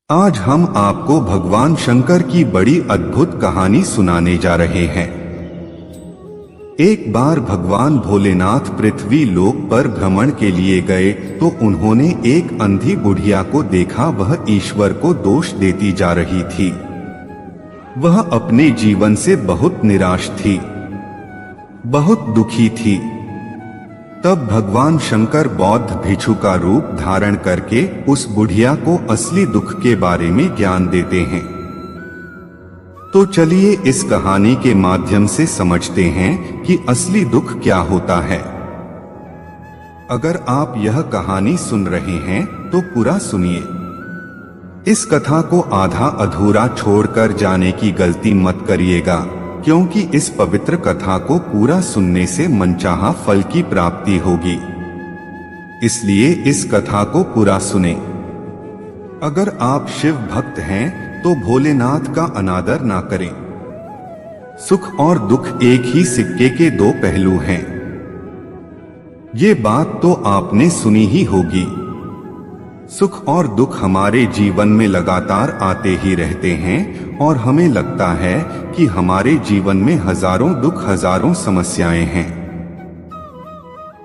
आज हम आपको भगवान शंकर की बड़ी अद्भुत कहानी सुनाने जा रहे हैं। एक बार भगवान भोलेनाथ पृथ्वी लोक पर भ्रमण के लिए गए तो उन्होंने एक अंधी बुढ़िया को देखा। वह ईश्वर को दोष देती जा रही थी। वह अपने जीवन से बहुत निराश थी, बहुत दुखी थी। तब भगवान शंकर बौद्ध भिक्षु का रूप धारण करके उस बुढ़िया को असली दुख के बारे में ज्ञान देते हैं। तो चलिए इस कहानी के माध्यम से समझते हैं कि असली दुख क्या होता है। अगर आप यह कहानी सुन रहे हैं तो पूरा सुनिए। इस कथा को आधा अधूरा छोड़कर जाने की गलती मत करिएगा, क्योंकि इस पवित्र कथा को पूरा सुनने से मनचाहा फल की प्राप्ति होगी। इसलिए इस कथा को पूरा सुने। अगर आप शिव भक्त हैं तो भोलेनाथ का अनादर ना करें। सुख और दुख एक ही सिक्के के दो पहलू हैं। ये बात तो आपने सुनी ही होगी। सुख और दुख हमारे जीवन में लगातार आते ही रहते हैं और हमें लगता है कि हमारे जीवन में हजारों दुख, हजारों समस्याएं हैं।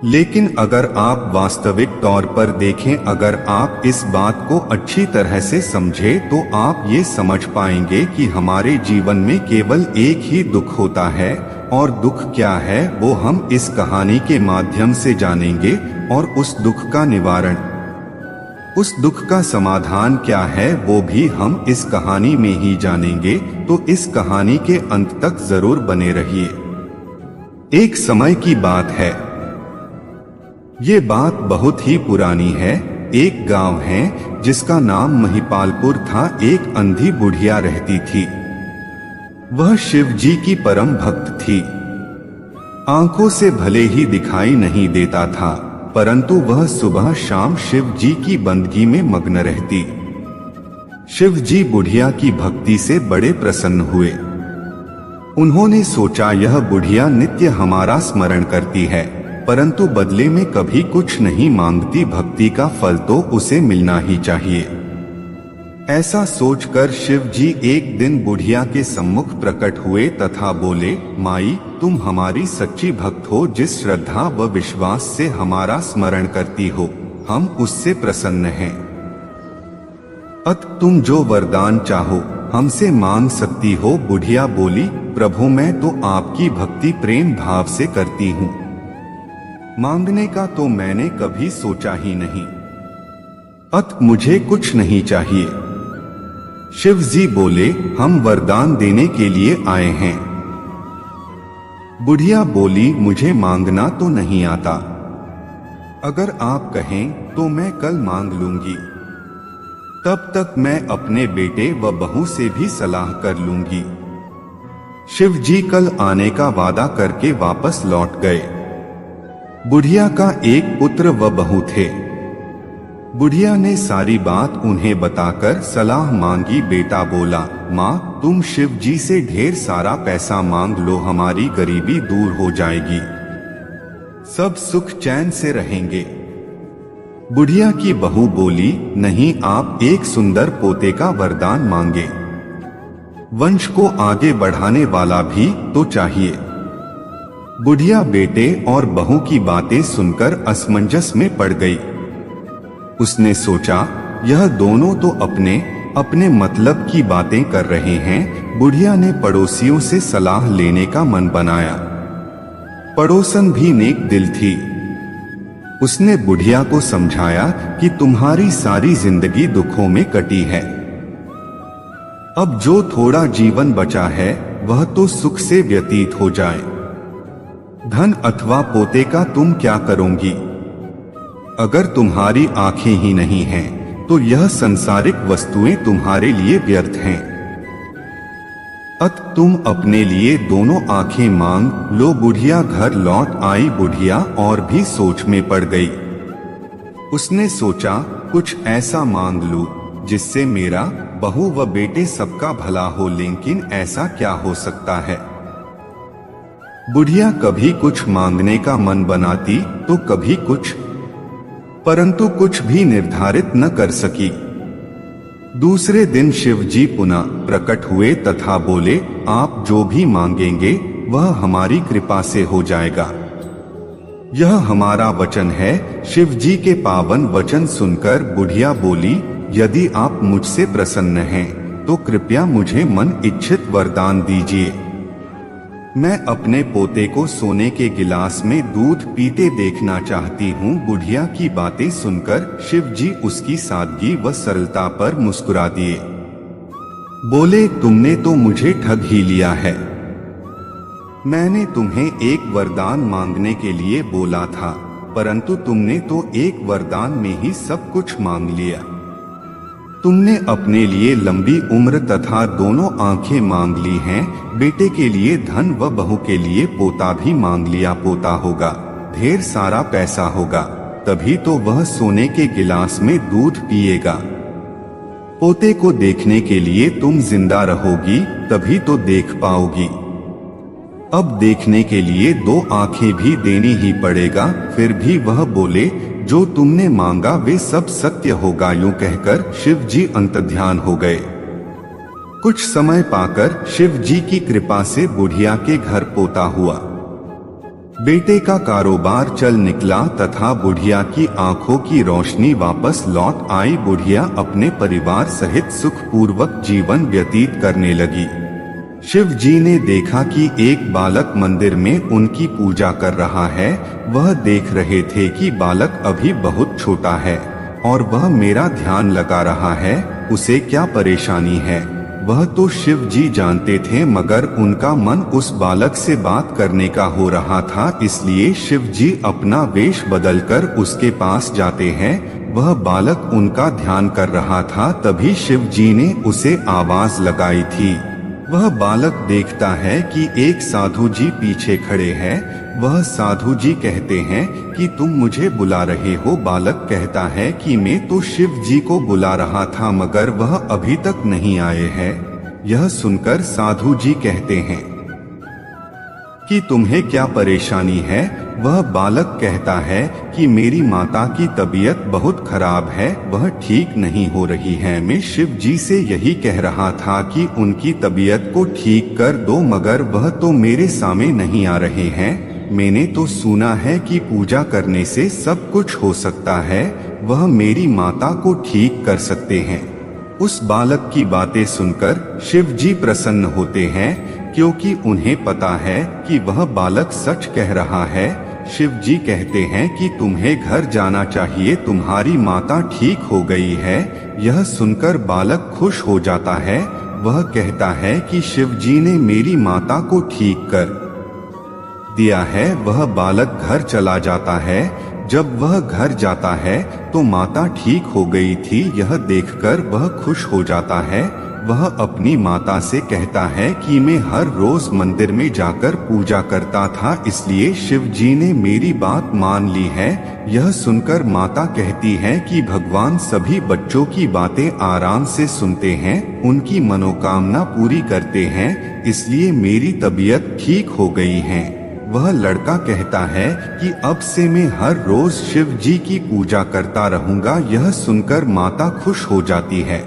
लेकिन अगर आप वास्तविक तौर पर देखें, अगर आप इस बात को अच्छी तरह से समझें तो आप ये समझ पाएंगे कि हमारे जीवन में केवल एक ही दुख होता है। और दुख क्या है वो हम इस कहानी के माध्यम से जानेंगे। और उस दुख का निवारण, उस दुख का समाधान क्या है वो भी हम इस कहानी में ही जानेंगे। तो इस कहानी के अंत तक जरूर बने रहिए। एक समय की बात है। ये बात बहुत ही पुरानी है। एक गांव है जिसका नाम महिपालपुर था। एक अंधी बुढ़िया रहती थी। वह शिव जी की परम भक्त थी। आंखों से भले ही दिखाई नहीं देता था, परंतु वह सुबह शाम शिव जी की बंदगी में मग्न रहती। शिव जी बुढ़िया की भक्ति से बड़े प्रसन्न हुए। उन्होंने सोचा यह बुढ़िया नित्य हमारा स्मरण करती है, परंतु बदले में कभी कुछ नहीं मांगती। भक्ति का फल तो उसे मिलना ही चाहिए। ऐसा सोचकर शिव जी एक दिन बुढ़िया के सम्मुख प्रकट हुए तथा बोले, माई, तुम हमारी सच्ची भक्त हो। जिस श्रद्धा व विश्वास से हमारा स्मरण करती हो, हम उससे प्रसन्न हैं। अत तुम जो वरदान चाहो हमसे मांग सकती हो। बुढ़िया बोली, प्रभु, मैं तो आपकी भक्ति प्रेम भाव से करती हूँ। मांगने का तो मैंने कभी सोचा ही नहीं। अत मुझे कुछ नहीं चाहिए। शिव जी बोले, हम वरदान देने के लिए आए हैं। बुढ़िया बोली, मुझे मांगना तो नहीं आता। अगर आप कहें तो मैं कल मांग लूंगी। तब तक मैं अपने बेटे व बहू से भी सलाह कर लूंगी। शिव जी कल आने का वादा करके वापस लौट गए। बुढ़िया का एक पुत्र व बहू थे। बुढ़िया ने सारी बात उन्हें बताकर सलाह मांगी। बेटा बोला, माँ, तुम शिव जी से ढेर सारा पैसा मांग लो, हमारी गरीबी दूर हो जाएगी, सब सुख चैन से रहेंगे। बुढ़िया की बहू बोली, नहीं, आप एक सुंदर पोते का वरदान मांगे। वंश को आगे बढ़ाने वाला भी तो चाहिए। बुढ़िया बेटे और बहू की बातें सुनकर असमंजस में पड़ गई। उसने सोचा, यह दोनों तो अपने अपने मतलब की बातें कर रहे हैं। बुढ़िया ने पड़ोसियों से सलाह लेने का मन बनाया। पड़ोसन भी नेक दिल थी। उसने बुढ़िया को समझाया कि तुम्हारी सारी जिंदगी दुखों में कटी है। अब जो थोड़ा जीवन बचा है वह तो सुख से व्यतीत हो जाए। धन अथवा पोते का तुम क्या करोगी? अगर तुम्हारी आंखें ही नहीं हैं, तो यह संसारिक वस्तुएं तुम्हारे लिए व्यर्थ हैं। अत तुम अपने लिए दोनों आंखें मांग लो। बुढ़िया घर लौट आई। बुढ़िया और भी सोच में पड़ गई। उसने सोचा, कुछ ऐसा मांग लूं जिससे मेरा, बहू व बेटे सबका भला हो। लेकिन ऐसा क्या हो सकता है? बुढ़िया कभी कुछ मांगने का मन बनाती तो कभी कुछ, परंतु कुछ भी निर्धारित न कर सकी। दूसरे दिन शिव जी पुनः प्रकट हुए तथा बोले, आप जो भी मांगेंगे वह हमारी कृपा से हो जाएगा। यह हमारा वचन है। शिव जी के पावन वचन सुनकर बुढ़िया बोली, यदि आप मुझसे प्रसन्न हैं तो कृपया मुझे मन इच्छित वरदान दीजिए। मैं अपने पोते को सोने के गिलास में दूध पीते देखना चाहती हूँ। बुढ़िया की बातें सुनकर शिव जी उसकी सादगी व सरलता पर मुस्कुरा दिए। बोले, तुमने तो मुझे ठग ही लिया है। मैंने तुम्हें एक वरदान मांगने के लिए बोला था, परंतु तुमने तो एक वरदान में ही सब कुछ मांग लिया। तुमने अपने लिए लंबी उम्र तथा दोनों आंखें मांग ली हैं। बेटे के लिए धन व बहू के लिए पोता भी मांग लिया। पोता होगा, ढेर सारा पैसा होगा, तभी तो वह सोने के गिलास में दूध पिएगा। पोते को देखने के लिए तुम जिंदा रहोगी, तभी तो देख पाओगी। अब देखने के लिए दो आंखें भी देनी ही पड़ेगा। फिर भी वह बोले, जो तुमने मांगा वे सब सत्य होगा। यूं कहकर शिव जी अंतर्ध्यान हो गए। कुछ समय पाकर शिव जी की कृपा से बुढ़िया के घर पोता हुआ। बेटे का कारोबार चल निकला तथा बुढ़िया की आंखों की रोशनी वापस लौट आई। बुढ़िया अपने परिवार सहित सुखपूर्वक जीवन व्यतीत करने लगी। शिव जी ने देखा कि एक बालक मंदिर में उनकी पूजा कर रहा है। वह देख रहे थे कि बालक अभी बहुत छोटा है और वह मेरा ध्यान लगा रहा है। उसे क्या परेशानी है वह तो शिव जी जानते थे, मगर उनका मन उस बालक से बात करने का हो रहा था। इसलिए शिव जी अपना वेश बदलकर उसके पास जाते हैं। वह बालक उनका ध्यान कर रहा था, तभी शिव जी ने उसे आवाज लगाई थी। वह बालक देखता है कि एक साधु जी पीछे खड़े हैं। वह साधु जी कहते हैं कि तुम मुझे बुला रहे हो। बालक कहता है कि मैं तो शिव जी को बुला रहा था, मगर वह अभी तक नहीं आए हैं। यह सुनकर साधु जी कहते हैं कि तुम्हें क्या परेशानी है। वह बालक कहता है कि मेरी माता की तबीयत बहुत खराब है, वह ठीक नहीं हो रही है। मैं शिव जी से यही कह रहा था कि उनकी तबीयत को ठीक कर दो, मगर वह तो मेरे सामने नहीं आ रहे हैं। मैंने तो सुना है कि पूजा करने से सब कुछ हो सकता है, वह मेरी माता को ठीक कर सकते हैं। उस बालक की बातें सुनकर शिव जी प्रसन्न होते हैं, क्योंकि उन्हें पता है कि वह बालक सच कह रहा है। शिव जी कहते हैं कि तुम्हें घर जाना चाहिए, तुम्हारी माता ठीक हो गई है। यह सुनकर बालक खुश हो जाता है। वह कहता है कि शिव जी ने मेरी माता को ठीक कर दिया है। वह बालक घर चला जाता है। जब वह घर जाता है तो माता ठीक हो गई थी। यह देखकर वह खुश हो जाता है। वह अपनी माता से कहता है कि मैं हर रोज मंदिर में जाकर पूजा करता था, इसलिए शिव जी ने मेरी बात मान ली है। यह सुनकर माता कहती है कि भगवान सभी बच्चों की बातें आराम से सुनते हैं, उनकी मनोकामना पूरी करते हैं, इसलिए मेरी तबीयत ठीक हो गई है। वह लड़का कहता है कि अब से मैं हर रोज शिव जी की पूजा करता रहूंगा। यह सुनकर माता खुश हो जाती है।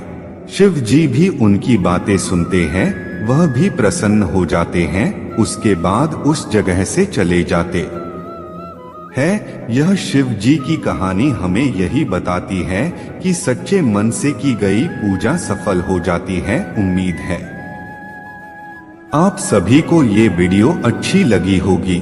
शिव जी भी उनकी बातें सुनते हैं, वह भी प्रसन्न हो जाते हैं। उसके बाद उस जगह से चले जाते हैं। यह शिव जी की कहानी हमें यही बताती है कि सच्चे मन से की गई पूजा सफल हो जाती है। उम्मीद है आप सभी को ये वीडियो अच्छी लगी होगी।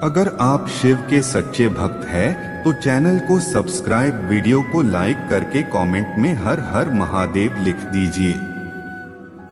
अगर आप शिव के सच्चे भक्त हैं तो चैनल को सब्सक्राइब, वीडियो को लाइक करके कमेंट में हर हर महादेव लिख दीजिए।